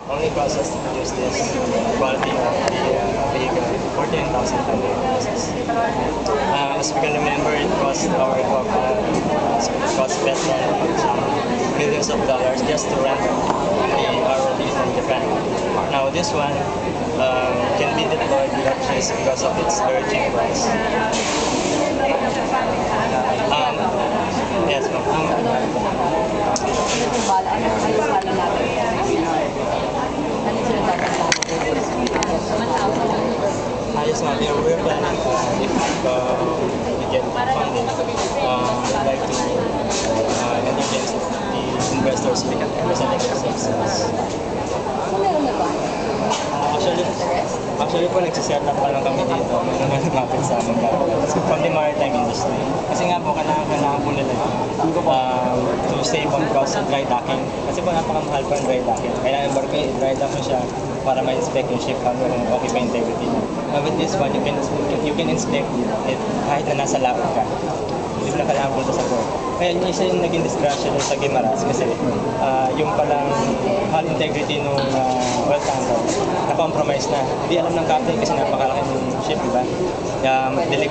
Only process to produce this quality of the vehicle, 14,000 pesos. As we can remember, it cost our cost less than some millions of dollars just to rent the ROV from Japan. Now this one can be deployed without fees because of its very cheap price. Yes, ma'am. Yes, ma'am. We're planning if we get funding, we'd like to engage the investors become representatives themselves. Actually po, nagsiset up pa lang kami dito. Meron na lumapit sa amin from the maritime industry. Kasi nga po, kailangan po nila to save on cost of dry docking. Kasi po, napakamahal po ang dry docking. Kailangan yung barko, dry dock mo siya para ma-inspect yung ship kung okay pa integrity niya. With this one, you can inspect it kahit na nasa lapit ka. Hindi mo na kailangan punta sa port. Kaya yung isa yung naging discretion sa Guimaras kasi yung palang hull integrity ng oil tanker na-compromise na. Hindi alam ng captain kasi napakalaki ng ship, diba?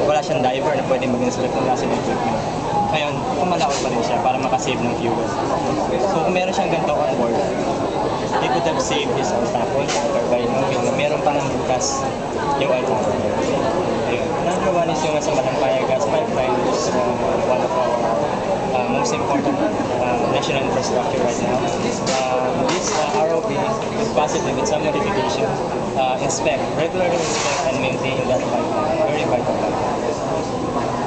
Wala siyang diver na pwede mag-inspect ng nasa equipment. Ngayon, pumalawag pa rin siya para makasave ng fuel. So kung meron siyang ganito on board, he could have saved his oil tanker by knowing na meron pa ng bukas yung oil tanker. Another one is yung sa Malampaya Gas Pipeline, which is one of our most important national infrastructure right now. This ROV could possibly, with some modification, regularly inspect and maintain that pipeline. Very vital pipeline.